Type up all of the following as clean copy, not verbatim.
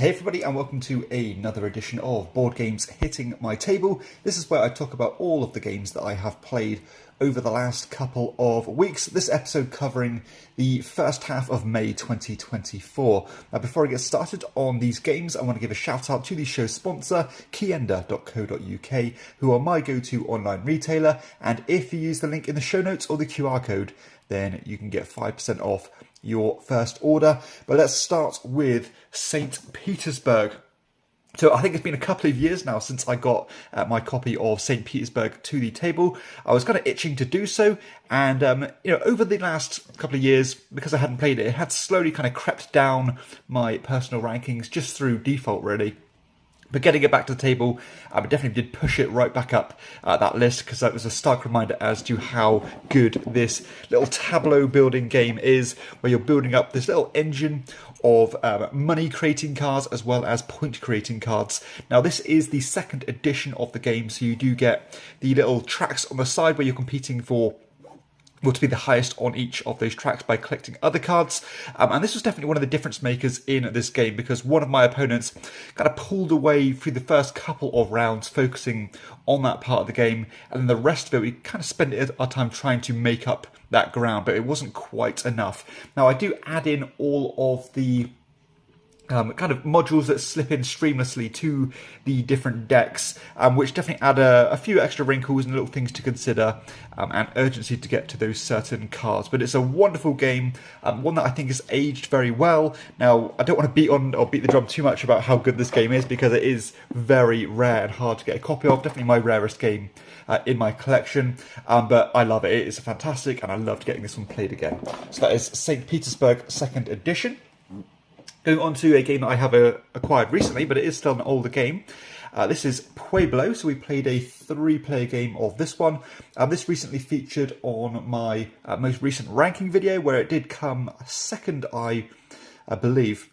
Hey everybody, and welcome to another edition of Board Games Hitting My Table. This is where I talk about all of the games that I have played over the last couple of weeks. This episode covering the first half of May 2024. Now before I get started on these games, I want to give a shout out to the show's sponsor, Kienda.co.uk, who are my go-to online retailer, and if you use the link in the show notes or the QR code, then you can get 5% off your first order. But let's start with St. Petersburg. So I think it's been a couple of years now since I got my copy of St. Petersburg to the table. I was kind of itching to do so, and over the last couple of years, because I hadn't played it, it had slowly kind of crept down my personal rankings just through default, really. But getting it back to the table, I definitely did push it right back up that list, because that was a stark reminder as to how good this little tableau building game is, where you're building up this little engine of money creating cards as well as point creating cards. Now this is the second edition of the game, so you do get the little tracks on the side where you're competing for to be the highest on each of those tracks by collecting other cards. And this was definitely one of the difference makers in this game, because one of my opponents kind of pulled away through the first couple of rounds focusing on that part of the game, and then the rest of it we kind of spent our time trying to make up that ground, but it wasn't quite enough. Now I do add in all of the kind of modules that slip in streamlessly to the different decks, which definitely add a few extra wrinkles and little things to consider, and urgency to get to those certain cards. But it's a wonderful game, one that I think has aged very well. Now, I don't want to beat the drum too much about how good this game is, because it is very rare and hard to get a copy of. Definitely my rarest game in my collection, but I love it. It is fantastic, and I loved getting this one played again. So that is St. Petersburg 2nd edition. Going on to a game that I have acquired recently, but it is still an older game. This is Pueblo, so we played a 3-player game of this one. This recently featured on my most recent ranking video, where it did come second, I believe.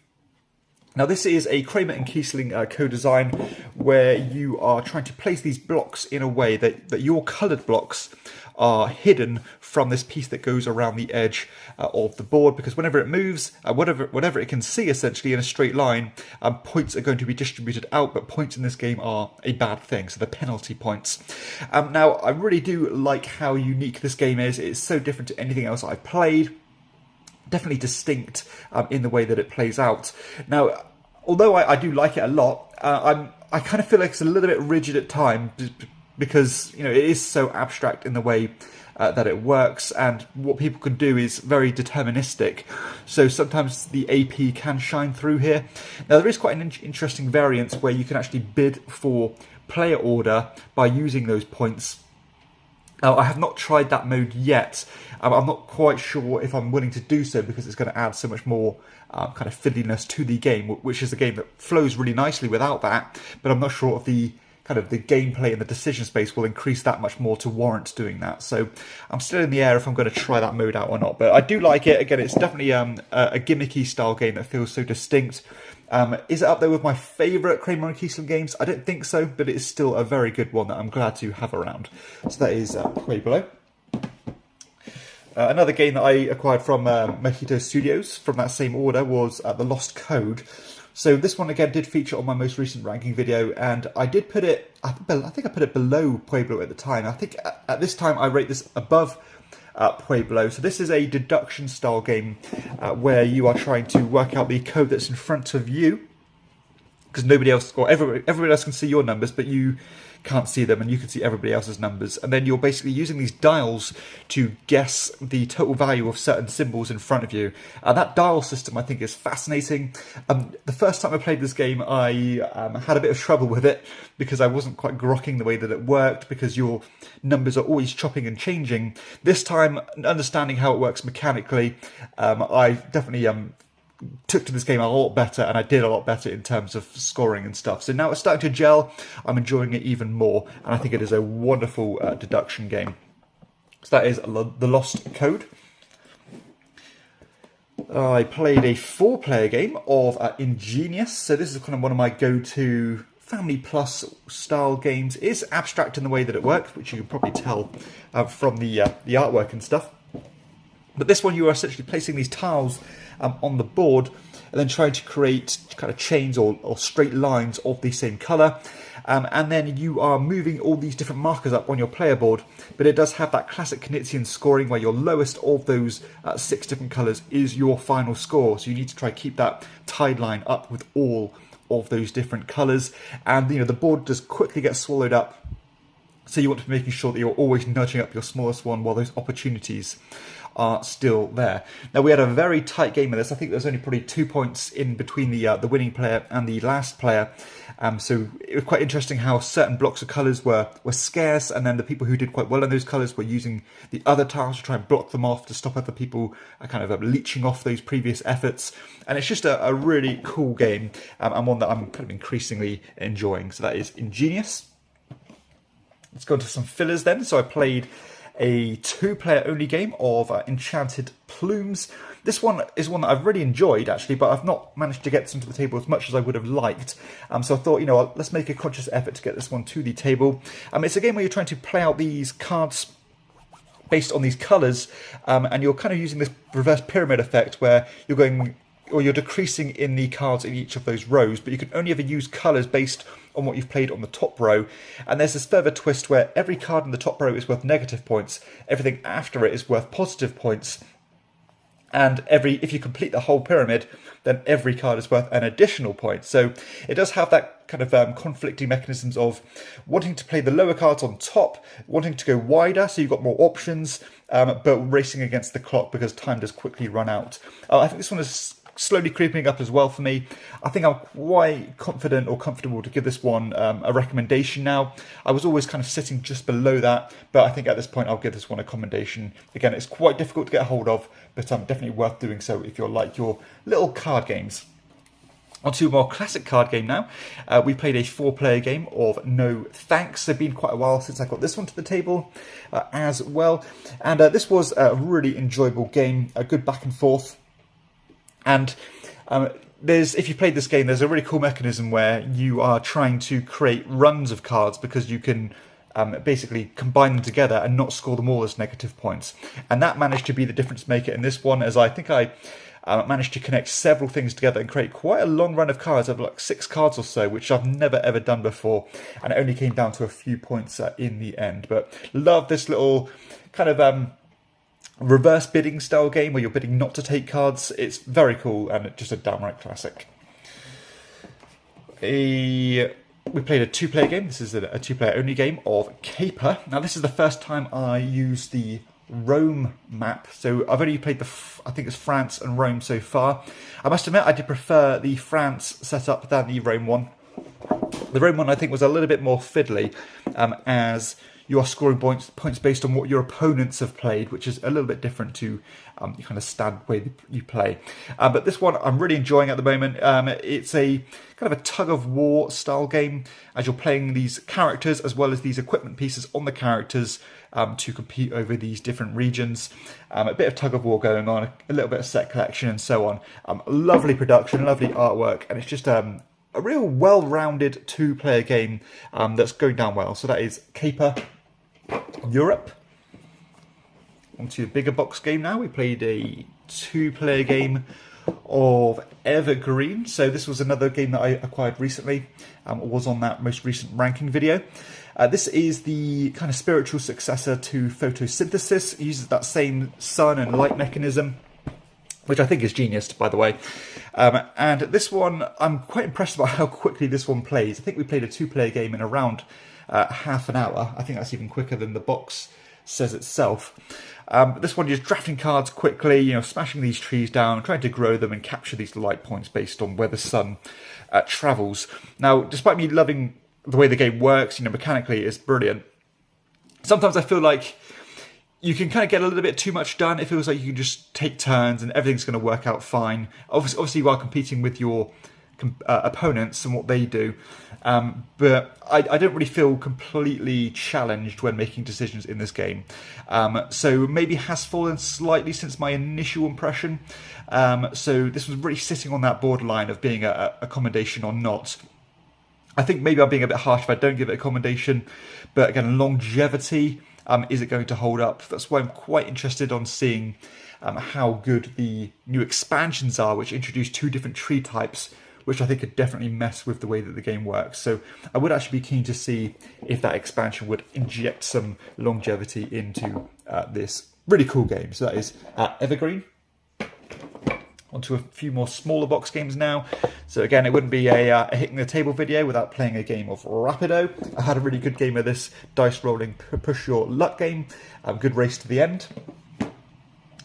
Now this is a Kramer and Kiesling co-design, where you are trying to place these blocks in a way that your coloured blocks are hidden from this piece that goes around the edge of the board, because whenever it moves, whatever it can see essentially in a straight line, points are going to be distributed out, but points in this game are a bad thing, so the penalty points. Now I really do like how unique this game is. It's so different to anything else I've played. Definitely distinct in the way that it plays out. Now, although I do like it a lot, I kind of feel like it's a little bit rigid at times, because it is so abstract in the way that it works, and what people can do is very deterministic. So sometimes the AP can shine through here. Now there is quite an interesting variance where you can actually bid for player order by using those points. I have not tried that mode yet. I'm not quite sure if I'm willing to do so, because it's going to add so much more kind of fiddliness to the game, which is a game that flows really nicely without that. But I'm not sure if the gameplay and the decision space will increase that much more to warrant doing that. So I'm still in the air if I'm going to try that mode out or not. But I do like it. Again, it's definitely a gimmicky style game that feels so distinct. Is it up there with my favourite Kramer and Kiesling games? I don't think so, but it is still a very good one that I'm glad to have around. So that is Pueblo. Another game that I acquired from Mojito Studios from that same order was The Lost Code. So this one again did feature on my most recent ranking video, and I did put it, I think I put it below Pueblo at the time. I think at this time I rate this above Pueblo. So this is a deduction style game where you are trying to work out the code that's in front of you, because nobody else, or everybody else can see your numbers, but you can't see them, and you can see everybody else's numbers. And then you're basically using these dials to guess the total value of certain symbols in front of you. That dial system I think is fascinating. The first time I played this game, I had a bit of trouble with it, because I wasn't quite grokking the way that it worked, because your numbers are always chopping and changing. This time, understanding how it works mechanically, I definitely took to this game a lot better, and I did a lot better in terms of scoring and stuff. So now it's starting to gel. I'm enjoying it even more, and I think it is a wonderful deduction game. So that is The Lost Code. I played a 4-player game of Ingenius. So this is kind of one of my go-to Family Plus style games. It is abstract in the way that it works, which you can probably tell from the artwork and stuff. But this one, you are essentially placing these tiles on the board, and then trying to create kind of chains or straight lines of the same colour. And then you are moving all these different markers up on your player board, but it does have that classic Knizia scoring where your lowest of those 6 different colours is your final score. So you need to try to keep that tide line up with all of those different colours. And the board does quickly get swallowed up, so you want to be making sure that you're always nudging up your smallest one while those opportunities are still there. Now, we had a very tight game of this. I think there was only probably 2 points in between the winning player and the last player. So it was quite interesting how certain blocks of colours were scarce, and then the people who did quite well in those colours were using the other tiles to try and block them off to stop other people kind of leeching off those previous efforts. And it's just a really cool game, and one that I'm kind of increasingly enjoying. So that is Ingenius. Let's go into some fillers then. So I played a 2-player only game of Enchanted Plums. This one is one that I've really enjoyed, actually, but I've not managed to get this onto the table as much as I would have liked. So I thought, let's make a conscious effort to get this one to the table. It's a game where you're trying to play out these cards based on these colours, and you're kind of using this reverse pyramid effect where you're going, or you're decreasing in the cards in each of those rows, but you can only ever use colours based on what you've played on the top row. And there's this further twist where every card in the top row is worth negative points, everything after it is worth positive points, and if you complete the whole pyramid, then every card is worth an additional point. So it does have that kind of conflicting mechanisms of wanting to play the lower cards on top, wanting to go wider so you've got more options, but racing against the clock because time does quickly run out. I think this one is slowly creeping up as well for me. I think I'm quite confident or comfortable to give this one a recommendation now. I was always kind of sitting just below that, but I think at this point I'll give this one a commendation. Again, it's quite difficult to get a hold of, but definitely worth doing so if you're like your little card games. On to a more classic card game now. We played a 4-player game of No Thanks. It's been quite a while since I got this one to the table as well. And this was a really enjoyable game, a good back and forth. And if you played this game, there's a really cool mechanism where you are trying to create runs of cards because you can basically combine them together and not score them all as negative points. And that managed to be the difference maker in this one, as I think I managed to connect several things together and create quite a long run of cards, of like 6 cards or so, which I've never ever done before. And it only came down to a few points in the end. But love this little kind of reverse bidding style game where you're bidding not to take cards. It's very cool and just a downright classic. We played a 2-player game. This is a 2-player only game of Caper. Now this is the first time I used the Rome map, so I've only played I think it's France and Rome so far. I must admit I did prefer the France setup than the Rome one. The Rome one I think was a little bit more fiddly, as you are scoring points based on what your opponents have played, which is a little bit different to the kind of standard way you play. But this one I'm really enjoying at the moment. It's a kind of a tug-of-war style game, as you're playing these characters as well as these equipment pieces on the characters to compete over these different regions. A bit of tug-of-war going on, a little bit of set collection and so on. Lovely production, lovely artwork, and it's just a real well-rounded 2-player game that's going down well. So that is Caper Europe. Onto a bigger box game now. We played a 2-player game of Evergreen. So this was another game that I acquired recently. It was on that most recent ranking video. This is the kind of spiritual successor to photosynthesis. It uses that same sun and light mechanism, which I think is genius, by the way. And this one, I'm quite impressed about how quickly this one plays. I think we played a 2-player game in around half an hour. I think that's even quicker than the box says itself. This one, you're just drafting cards quickly, smashing these trees down, trying to grow them and capture these light points based on where the sun travels. Now, despite me loving the way the game works, mechanically it's brilliant. Sometimes I feel like you can kind of get a little bit too much done. It feels like you can just take turns and everything's going to work out fine. Obviously while competing with your opponents and what they do. But I don't really feel completely challenged when making decisions in this game. So maybe has fallen slightly since my initial impression. So this was really sitting on that borderline of being a commendation or not. I think maybe I'm being a bit harsh if I don't give it a commendation. But again, longevity Is it going to hold up? That's why I'm quite interested on seeing how good the new expansions are, which introduce 2 different tree types, which I think could definitely mess with the way that the game works. So I would actually be keen to see if that expansion would inject some longevity into this really cool game. So that is Evergreen. Onto a few more smaller box games now. So again, it wouldn't be a hitting the table video without playing a game of Rapido. I had a really good game of this dice rolling push your luck game. Good race to the end.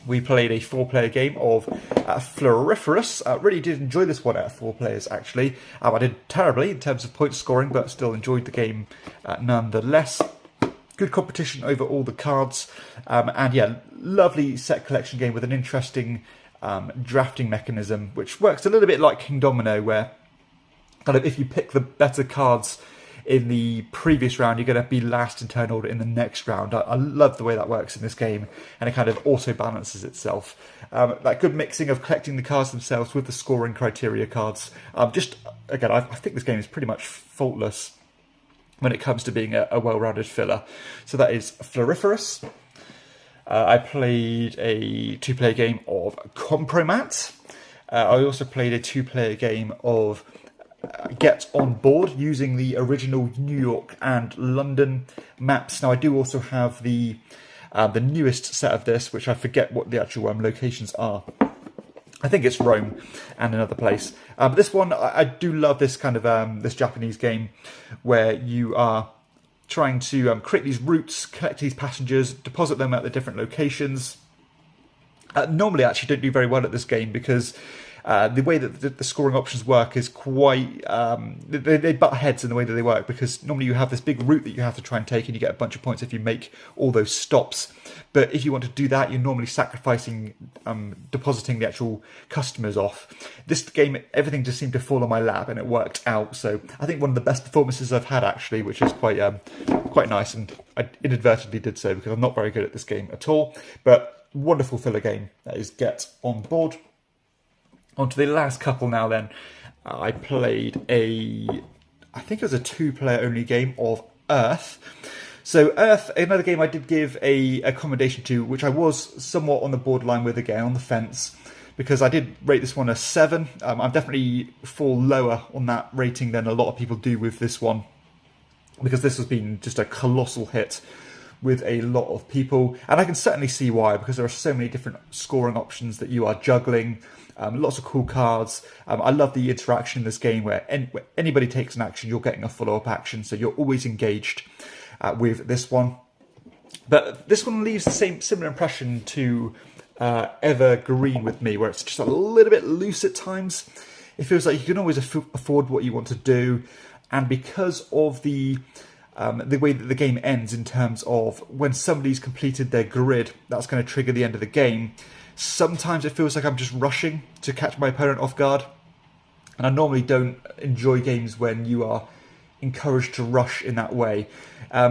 We played a 4-player game of Floriferous. Really did enjoy this one out of 4 players, actually. I did terribly in terms of point scoring, but still enjoyed the game nonetheless. Good competition over all the cards. And yeah, lovely set collection game with an interesting drafting mechanism, which works a little bit like King Domino, where kind of if you pick the better cards in the previous round, you're going to be last in turn order in the next round. I love the way that works in this game, and it kind of auto balances itself. That good mixing of collecting the cards themselves with the scoring criteria cards. Just again, I think this game is pretty much faultless when it comes to being a well-rounded filler. So that is Floriferous. I played a 2-player game of Compromat. I also played a 2-player game of Get On Board using the original New York and London maps. Now I do also have the newest set of this, which I forget what the actual locations are. I think it's Rome and another place. But this one, I do love this kind of this Japanese game where you are trying to create these routes, collect these passengers, deposit them at the different locations. Normally I actually don't do very well at this game because the way that the scoring options work is quite... they butt heads in the way that they work, because normally you have this big route that you have to try and take and you get a bunch of points if you make all those stops. But if you want to do that, you're normally sacrificing depositing the actual customers off. This game, everything just seemed to fall on my lap and it worked out. So I think one of the best performances I've had, actually, which is quite nice, and I inadvertently did so because I'm not very good at this game at all. But wonderful filler game, that is Get On Board. On to the last couple now then. I played I think it was a 2-player only game of Earth. So Earth, another game I did give a commendation to, which I was somewhat on the borderline with again, on the fence, because I did rate this one a 7. I'm definitely fall lower on that rating than a lot of people do with this one, because this has been just a colossal hit with a lot of people, and I can certainly see why, because there are so many different scoring options that you are juggling. Lots of cool cards. I love the interaction in this game where anybody takes an action, you're getting a follow-up action, so you're always engaged with this one. But this one leaves the similar impression to Evergreen with me, where it's just a little bit loose at times. It feels like you can always afford what you want to do, and because of the way that the game ends in terms of when somebody's completed their grid, that's going to trigger the end of the game. Sometimes it feels like I'm just rushing to catch my opponent off guard, and I normally don't enjoy games when you are encouraged to rush in that way.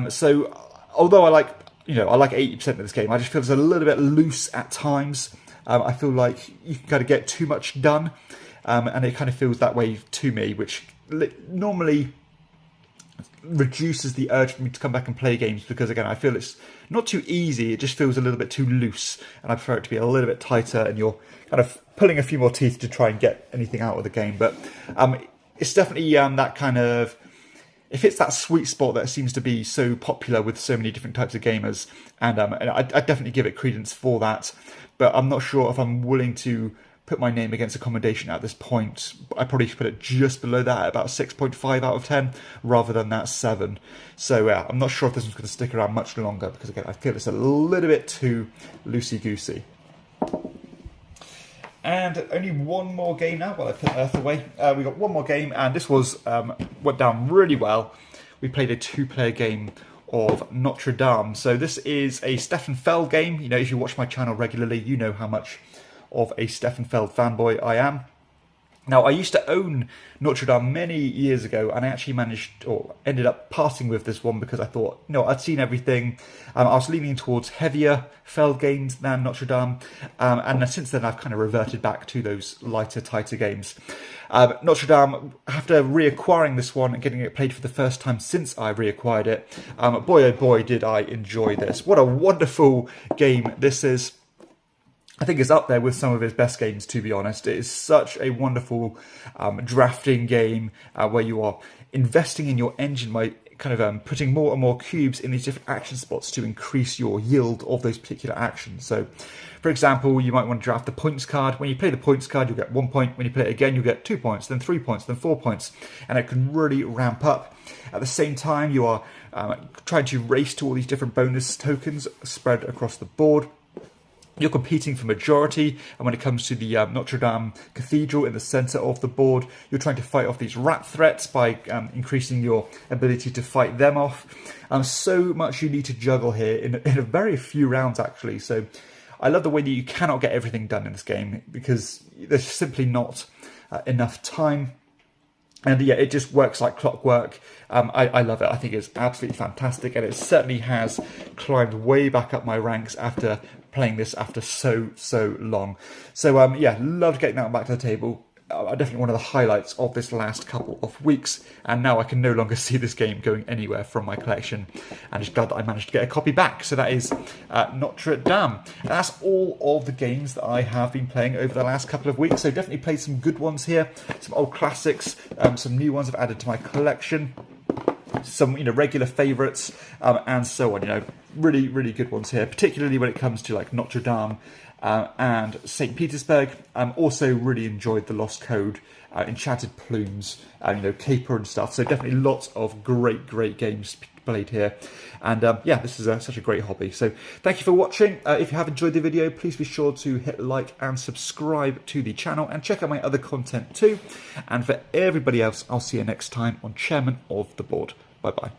So although I like 80% of this game, I just feel it's a little bit loose at times. I feel like you can kind of get too much done, and it kind of feels that way to me, which normally reduces the urge for me to come back and play games, because again, I feel it's not too easy, it just feels a little bit too loose, and I prefer it to be a little bit tighter and you're kind of pulling a few more teeth to try and get anything out of the game. But it's definitely that kind of, it fits that sweet spot that seems to be so popular with so many different types of gamers, and I definitely give it credence for that. But I'm not sure if I'm willing to put my name against a commendation at this point. I probably should put it just below that, at about 6.5 out of 10, rather than that 7. So yeah, I'm not sure if this one's going to stick around much longer, because again, I feel it's a little bit too loosey-goosey. And only one more game now, while I put Earth away. We got one more game, and this went down really well. We played a 2-player game of Nraam. So this is a Stefan Feld game. You know, if you watch my channel regularly, you know how much of a Stefan Feld fanboy I am. Now, I used to own Notre Dame many years ago, and I actually managed, or ended up parting with this one because I thought, no, I'd seen everything. I was leaning towards heavier Feld games than Notre Dame, and since then I've kind of reverted back to those lighter, tighter games. Notre Dame, after reacquiring this one and getting it played for the first time since I reacquired it, boy oh boy did I enjoy this. What a wonderful game this is. I think it's up there with some of his best games, to be honest. It is such a wonderful drafting game where you are investing in your engine by kind of putting more and more cubes in these different action spots to increase your yield of those particular actions. So, for example, you might want to draft the points card. When you play the points card, you'll get 1 point. When you play it again, you'll get 2 points, then 3 points, then 4 points. And it can really ramp up. At the same time, you are trying to race to all these different bonus tokens spread across the board. You're competing for majority, and when it comes to the Notre Dame Cathedral in the centre of the board, you're trying to fight off these rat threats by increasing your ability to fight them off. So much you need to juggle here in a very few rounds, actually. So I love the way that you cannot get everything done in this game because there's simply not enough time. And yeah, it just works like clockwork. I love it. I think it's absolutely fantastic, and it certainly has climbed way back up my ranks after playing this after so long. So yeah, loved getting that back to the table. Definitely one of the highlights of this last couple of weeks, and now I can no longer see this game going anywhere from my collection, and just glad that I managed to get a copy back. So that is Notre Dame, and that's all of the games that I have been playing over the last couple of weeks. So definitely played some good ones here, some old classics, some new ones I've added to my collection, some regular favourites, and so on. Really good ones here, particularly when it comes to like Notre Dame and St. Petersburg. Also really enjoyed the Lost Code, Enchanted Plumes, Caper and stuff. So definitely lots of great games played here. And yeah, this is such a great hobby. So thank you for watching. If you have enjoyed the video, please be sure to hit like and subscribe to the channel, and check out my other content too. And for everybody else, I'll see you next time on Chairman of the Board. Bye bye.